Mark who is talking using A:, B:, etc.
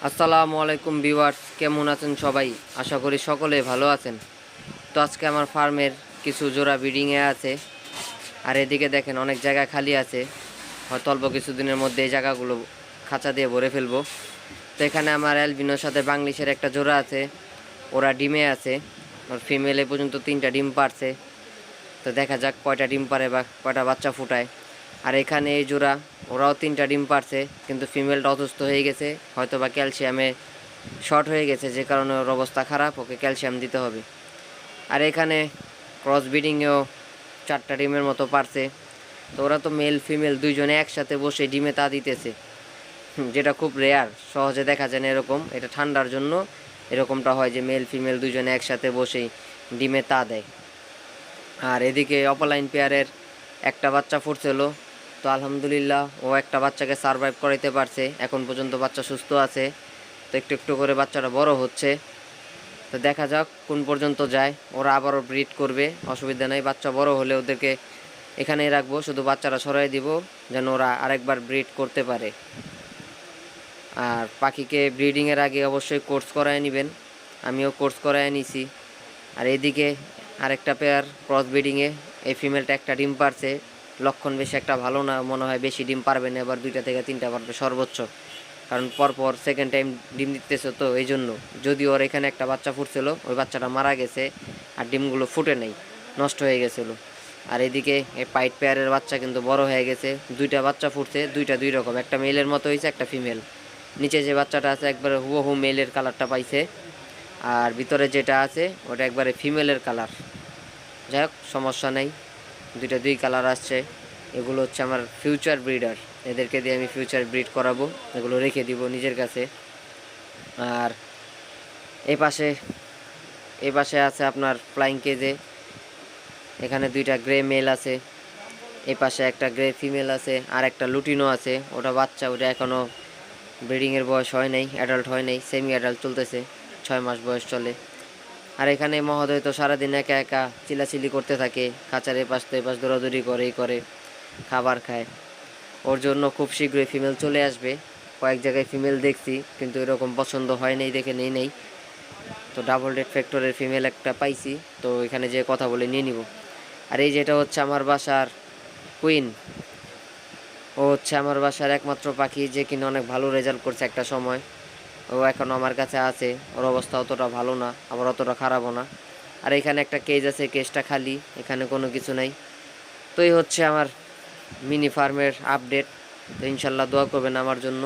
A: আসসালামু আলাইকুম ভিউয়ার্স, কেমন আছেন সবাই? আশা করি সকলে ভালো আছেন। তো আজকে আমার ফার্মের কিছু জোড়া ব্রিডিংয়ে আছে, আর এদিকে দেখেন অনেক জায়গা খালি আছে। হয়তো অল্প কিছুদিনের মধ্যে এই জায়গাগুলো খাঁচা দিয়ে ভরে ফেলবো। তো এখানে আমার অ্যালবিনোর সাথে বাংলিশের একটা জোড়া আছে, ওরা ডিমে আছে। ওর ফিমেল এ পর্যন্ত 3টা ডিম পারছে। তো দেখা যাক কয়টা ডিম পারে বা কয়টা বাচ্চা ফুটায়। আর এখানে এই জোড়া, ওরাও 3টা ডিম পারছে, কিন্তু ফিমেলটা অসুস্থ হয়ে গেছে, হয়তো বা ক্যালসিয়ামে শর্ট হয়ে গেছে, যে কারণে ওর অবস্থা খারাপ, ওকে ক্যালসিয়াম দিতে হবে। আর এখানে ক্রস ব্রিডিংয়েও 4টা ডিমের মতো পারছে। তো ওরা তো মেল ফিমেল দুইজনে একসাথে বসে ডিমে তা দিতেছে, যেটা খুব রেয়ার, সহজে দেখা যায় না এরকম। এটা ঠান্ডার জন্য এরকমটা হয় যে মেল ফিমেল দুইজনে একসাথে বসেই ডিমে তা দেয়। আর এদিকে অপলাইন পেয়ারের একটা বাচ্চা ফুটছিল। তো আলহামদুলিল্লাহ ও একটা বাচ্চাকে সারভাইভ করাইতে পারছে, এখন পর্যন্ত বাচ্চা সুস্থ আছে। তো একটু একটু করে বাচ্চাটা বড় হচ্ছে। তো দেখা যাক কোন পর্যন্ত যায়। ওরা আবারও ব্রিড করবে, অসুবিধা নেই। বাচ্চা বড় হলে ওদেরকে এখানেই রাখবো, শুধু বাচ্চারা সরাই দিব যেন ওরা আরেকবার ব্রিড করতে পারে। আর পাখিকে ব্রিডিংয়ের আগে অবশ্যই কোর্স করায় নেবেন, আমিও কোর্স করায় নিছি। আর এদিকে আরেকটা পেয়ার ক্রস ব্রিডিংয়ে, এই ফিমেলটা একটা ডিম পারছে। লক্ষণ বেশি একটা ভালো না, মনে হয় বেশি ডিম পারবে না, এবার 2টা থেকে 3টা পারবে সর্বোচ্চ, কারণ পরপর সেকেন্ড টাইম ডিম দিতেছে, তো এই জন্য। যদিও ওর এখানে একটা বাচ্চা ফুটছিল, ওই বাচ্চাটা মারা গেছে, আর ডিমগুলো ফুটে নেই, নষ্ট হয়ে গেছিলো। আর এদিকে এই পাইট পেয়ারের বাচ্চা কিন্তু বড় হয়ে গেছে, 2টা বাচ্চা ফুটছে, 2টা 2 রকম, একটা মেলের মতো হয়েছে, একটা ফিমেল। নিচে যে বাচ্চাটা আছে একবারে হুবহু মেলের কালারটা পাইছে, আর ভিতরে যেটা আছে ওটা একবারে ফিমেলের কালার। যাই হোক, সমস্যা নেই, 2টা 2 কালার আসছে। এগুলো হচ্ছে আমার ফিউচার ব্রিডার, এদেরকে দিয়ে আমি ফিউচার ব্রিড করাবো, এগুলো রেখে দিব নিজের কাছে। আর এই পাশে আছে আপনার ফ্লাইং কেজে, এখানে 2টা গ্রে মেল আছে, এই পাশে একটা গ্রে ফিমেল আছে, আর একটা লুটিনো আছে, ওটা বাচ্চা, ওটা এখনও ব্রিডিংয়ের বয়স হয় নাই, অ্যাডাল্ট হয় নাই, সেমি অ্যাডাল্ট চলতেছে, 6 মাস বয়স চলে। আর এখানে মহোদয় তো সারাদিন একা একা চিলাচিলি করতে থাকে, খাঁচার এপাশ তো এপাশ দৌড়াদৌড়ি করে খাবার খায়। ওর জন্য খুব শীঘ্রই ফিমেল চলে আসবে। কয়েক জায়গায় ফিমেল দেখছি, কিন্তু এরকম পছন্দ হয় নাই দেখে নেই। তো ডাবল রেড ফ্যাক্টরের ফিমেল একটা পাইছি, তো এখানে যে কথা বলে নিয়ে নিব। আর এই যেটা হচ্ছে আমার বাসার কুইন, ও হচ্ছে আমার বাসার একমাত্র পাখি, যে কিনা অনেক ভালো রেজাল্ট করছে একটা সময়। ও এখন আমার কাছে আছে, ওর অবস্থা অতটা ভালো না, আবার অতটা খারাপও না। আর এখানে একটা কেজ আছে, কেজটা খালি, এখানে কোনো কিছু নাই। তো এই হচ্ছে আমার মিনি ফার্মের আপডেট। তো ইনশাল্লাহ দোয়া করবেন আমার জন্য।